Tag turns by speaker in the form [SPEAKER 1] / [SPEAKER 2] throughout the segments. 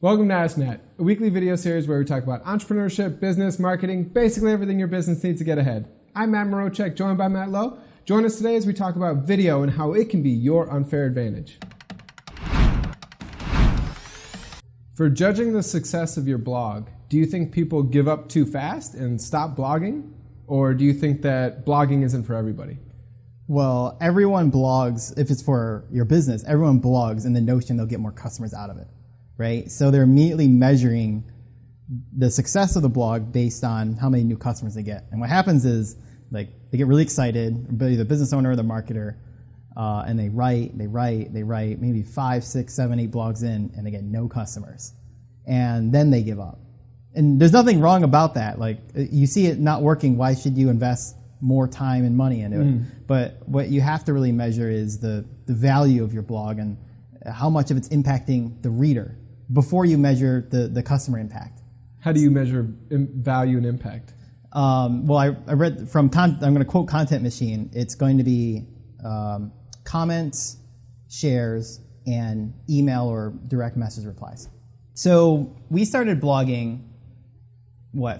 [SPEAKER 1] Welcome to AskNet, a weekly video series where we talk about entrepreneurship, business, marketing, basically everything your business needs to get ahead. I'm Matt Morochek, joined by Matt Lowe. Join us today as we talk about video and how it can be your unfair advantage. For judging the success of your blog, do you think people give up too fast and stop blogging? Or do you think that blogging isn't for everybody?
[SPEAKER 2] Well, everyone blogs, if it's for your business, everyone blogs in the notion they'll get more customers out of it, right? So they're immediately measuring the success of the blog based on how many new customers they get. And what happens is, like, they get really excited, the business owner or the marketer, and they write, maybe 5, 6, 7, 8 blogs in, and they get no customers. And then they give up. And there's nothing wrong about that. Like, you see it not working, why should you invest more time and money into it? But what you have to really measure is the value of your blog and how much of it's impacting the reader before you measure the customer impact.
[SPEAKER 1] How do you measure value and impact?
[SPEAKER 2] Well, I read from, I'm going to quote Content Machine. It's going to be comments, shares, and email or direct message replies. So we started blogging,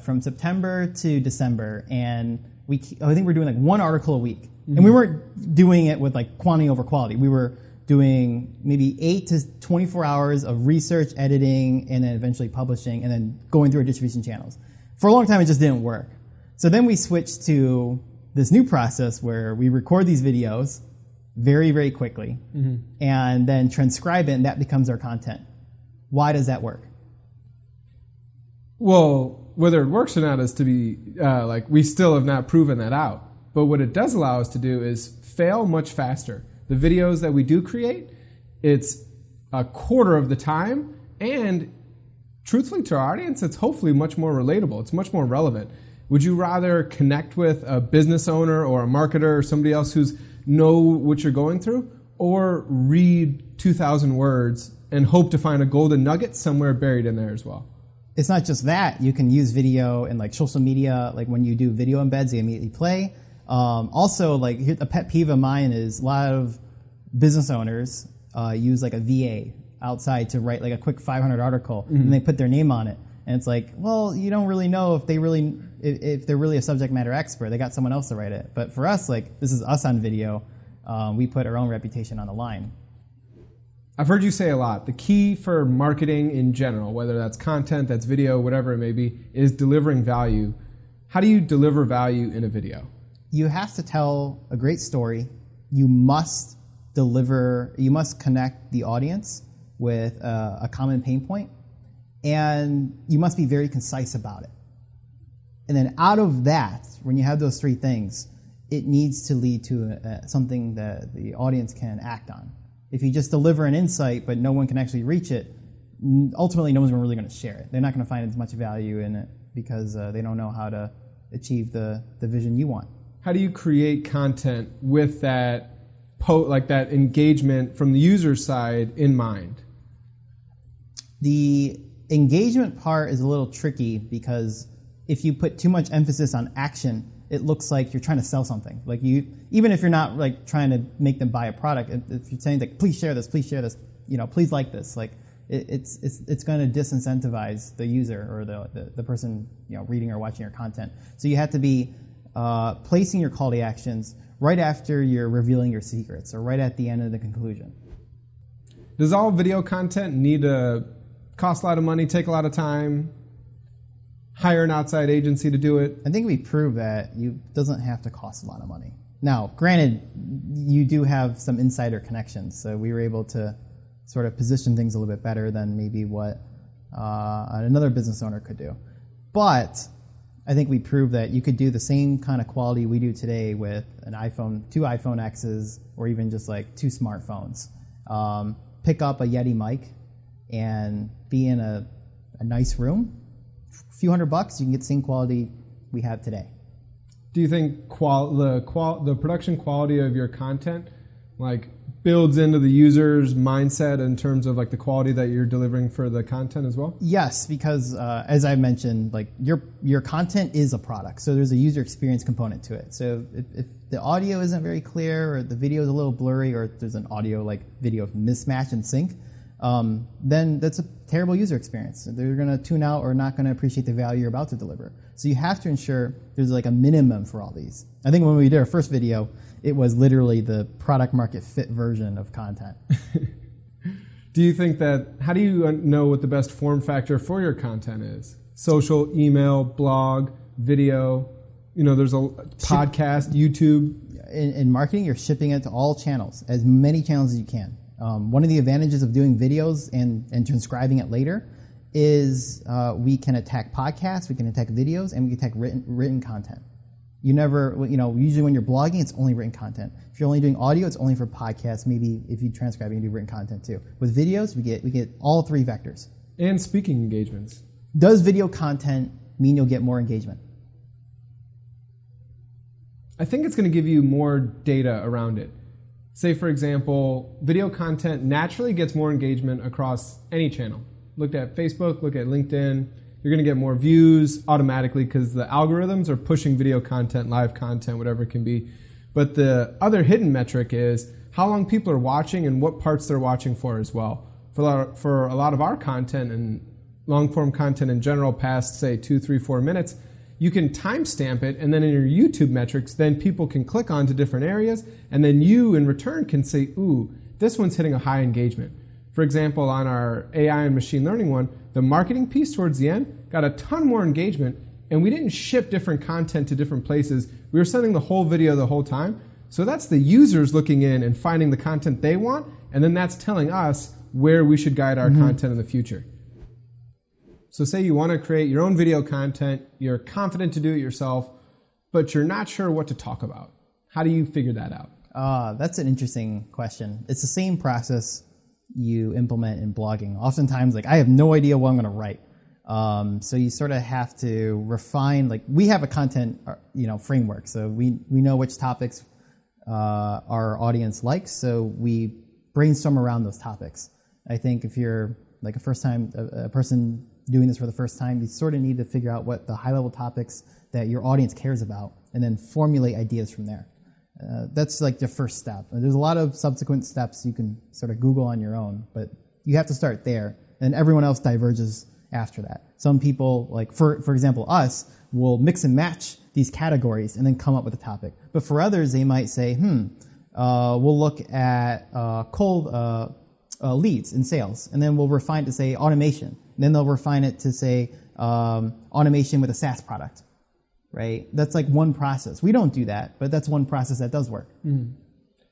[SPEAKER 2] from September to December, and I think we're doing like one article a week. Mm-hmm. And we weren't doing it with like quantity over quality. We were doing maybe 8 to 24 hours of research, editing, and then eventually publishing, and then going through our distribution channels. For a long time, it just didn't work. So then we switched to this new process where we record these videos very, very quickly, and then transcribe it, and that becomes our content. Why does that work?
[SPEAKER 1] Well, whether it works or not is to be, we still have not proven that out. But what it does allow us to do is fail much faster. The videos that we do create, it's a quarter of the time, and truthfully to our audience, it's hopefully much more relatable. It's much more relevant. Would you rather connect with a business owner or a marketer or somebody else who's know what you're going through, or read 2,000 words and hope to find a golden nugget somewhere buried in there as well?
[SPEAKER 2] It's not just that. You can use video in like social media, like when you do video embeds, they immediately play. Also, like a pet peeve of mine is a lot of business owners use like a VA outside to write like a quick 500 article, and they put their name on it. And it's like, well, you don't really know if they're really a subject matter expert. They got someone else to write it. But for us, like, this is us on video. We put our own reputation on the line.
[SPEAKER 1] I've heard you say a lot, the key for marketing in general, whether that's content, that's video, whatever it may be, is delivering value. How do you deliver value in a video?
[SPEAKER 2] You have to tell a great story. You must connect the audience with a common pain point, and you must be very concise about it. And then out of that, when you have those three things, it needs to lead to something that the audience can act on. If you just deliver an insight but no one can actually reach it, ultimately no one's really going to share it. They're not going to find as much value in it because they don't know how to achieve the vision you want.
[SPEAKER 1] How do you create content with that that engagement from the user side in mind?
[SPEAKER 2] The engagement part is a little tricky because if you put too much emphasis on action, it looks like you're trying to sell something. Like even if you're not like trying to make them buy a product, if you're saying like, please share this, please like this, like it's going to disincentivize the user or the person reading or watching your content. So you have to be placing your call to actions right after you're revealing your secrets or right at the end of the conclusion.
[SPEAKER 1] Does all video content need to cost a lot of money, take a lot of time? Hire an outside agency to do it?
[SPEAKER 2] I think we proved that it doesn't have to cost a lot of money. Now, granted, you do have some insider connections, so we were able to sort of position things a little bit better than maybe what another business owner could do. But I think we proved that you could do the same kind of quality we do today with an iPhone, 2 iPhone X's, or even just like 2 smartphones. Pick up a Yeti mic and be in a nice room. Few $100, you can get the same quality we have today.
[SPEAKER 1] Do you think the production quality of your content builds into the user's mindset in terms of the quality that you're delivering for the content as well?
[SPEAKER 2] Yes, because as I mentioned, your content is a product, so there's a user experience component to it. So if the audio isn't very clear, or the video is a little blurry, or if there's an audio video mismatch and sync, then that's a terrible user experience. They're going to tune out or not going to appreciate the value you're about to deliver. So you have to ensure there's like a minimum for all these. I think when we did our first video, it was literally the product market fit version of content.
[SPEAKER 1] Do you think how do you know what the best form factor for your content is? Social, email, blog, video, there's a podcast, YouTube.
[SPEAKER 2] In marketing, you're shipping it to all channels, as many channels as you can. One of the advantages of doing videos and transcribing it later is we can attack podcasts, we can attack videos, and we can attack written content. Usually when you're blogging, it's only written content. If you're only doing audio, it's only for podcasts. Maybe if you transcribe, you can do written content too. With videos, we get all three vectors.
[SPEAKER 1] And speaking engagements.
[SPEAKER 2] Does video content mean you'll get more engagement?
[SPEAKER 1] I think it's going to give you more data around it. Say, for example, video content naturally gets more engagement across any channel. Look at Facebook, look at LinkedIn. You're going to get more views automatically because the algorithms are pushing video content, live content, whatever it can be. But the other hidden metric is how long people are watching and what parts they're watching for as well. For a lot of our content and long-form content in general past, say, 2, 3, 4 minutes, you can timestamp it, and then in your YouTube metrics, then people can click onto different areas, and then you, in return, can say, ooh, this one's hitting a high engagement. For example, on our AI and machine learning one, the marketing piece towards the end got a ton more engagement, and we didn't ship different content to different places. We were sending the whole video the whole time. So that's the users looking in and finding the content they want, and then that's telling us where we should guide our content in the future. So say you want to create your own video content, you're confident to do it yourself, but you're not sure what to talk about. How do you figure that out?
[SPEAKER 2] That's an interesting question. It's the same process you implement in blogging. Oftentimes, I have no idea what I'm going to write. So you sort of have to refine, we have a content, framework. So we know which topics our audience likes, so we brainstorm around those topics. I think if you're a person doing this for the first time, you sort of need to figure out what the high-level topics that your audience cares about and then formulate ideas from there. That's the first step. There's a lot of subsequent steps you can sort of Google on your own, but you have to start there, and everyone else diverges after that. Some people, for example, us, will mix and match these categories and then come up with a topic. But for others, they might say, we'll look at cold leads in sales, and then we'll refine it to say automation. And then they'll refine it to say automation with a SaaS product, right? That's one process. We don't do that, but that's one process that does work.
[SPEAKER 1] Mm.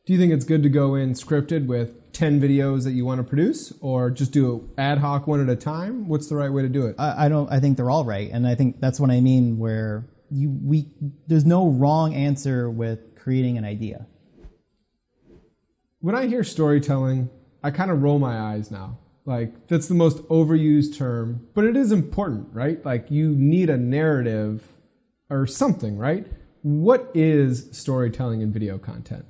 [SPEAKER 1] Do you think it's good to go in scripted with 10 videos that you want to produce, or just do ad hoc one at a time? What's the right way to do it?
[SPEAKER 2] I think they're all right, and I think that's what I mean where there's no wrong answer with creating an idea.
[SPEAKER 1] When I hear storytelling, I kind of roll my eyes now. That's the most overused term, but it is important, right? You need a narrative or something, right? What is storytelling in video content?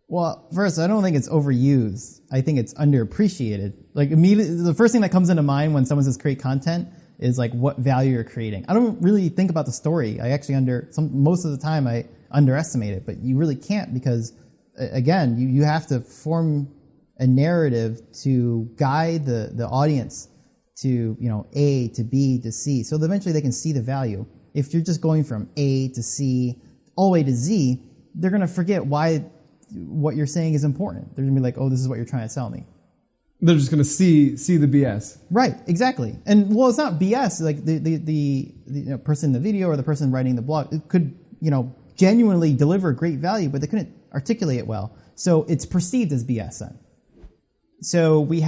[SPEAKER 2] Well, first, I don't think it's overused. I think it's underappreciated. Immediately, the first thing that comes into mind when someone says create content is what value you're creating. I don't really think about the story. I actually most of the time I underestimate it, but you really can't because, again, you have to form a narrative to guide the audience to, A to B to C. So eventually they can see the value. If you're just going from A to C all the way to Z, they're going to forget what you're saying is important. They're going to be like, oh, this is what you're trying to sell me.
[SPEAKER 1] They're just going to see the BS.
[SPEAKER 2] Right, exactly. And it's not BS. The person in the video or the person writing the blog, it could, genuinely deliver great value, but they couldn't articulate it well. So it's perceived as BS then. So I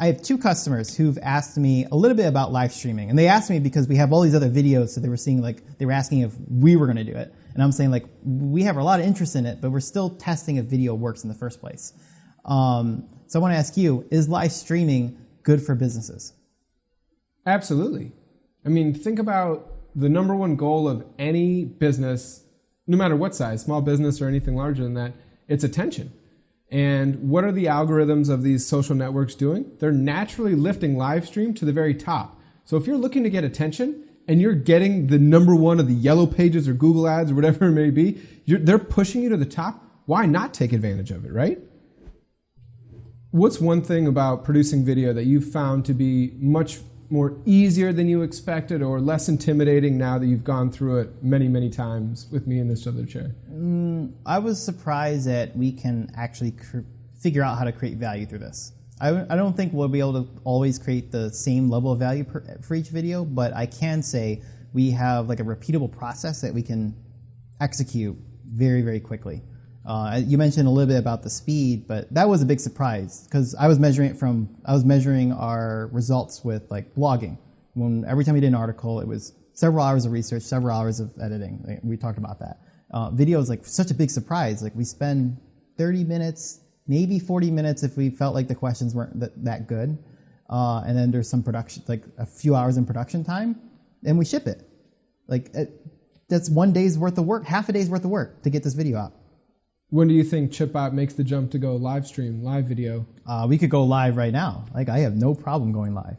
[SPEAKER 2] have two customers who've asked me a little bit about live streaming, and they asked me because we have all these other videos, so they were asking if we were going to do it, and I'm saying we have a lot of interest in it, but we're still testing if video works in the first place. So I want to ask you: is live streaming good for businesses?
[SPEAKER 1] Absolutely. I mean, think about the number one goal of any business, no matter what size, small business or anything larger than that, it's attention. And what are the algorithms of these social networks doing? They're naturally lifting live stream to the very top. So if you're looking to get attention and you're getting the number one of the yellow pages or Google ads or whatever it may be, they're pushing you to the top. Why not take advantage of it, right? What's one thing about producing video that you found to be much more easier than you expected or less intimidating now that you've gone through it many, many times with me in this other chair?
[SPEAKER 2] I was surprised that we can actually figure out how to create value through this. I don't think we'll be able to always create the same level of value for each video, but I can say we have like a repeatable process that we can execute very, very quickly. You mentioned a little bit about the speed, but that was a big surprise because I was measuring our results with like blogging. Every time we did an article, it was several hours of research, several hours of editing. We talked about that. Video is like such a big surprise. Like we spend 30 minutes, maybe 40 minutes if we felt like the questions weren't that good. And then there's some production, like a few hours in production time, and we ship it. That's one day's worth of work, half a day's worth of work to get this video out.
[SPEAKER 1] When do you think ChipOut makes the jump to go live stream, live video?
[SPEAKER 2] We could go live right now. Like I have no problem going live.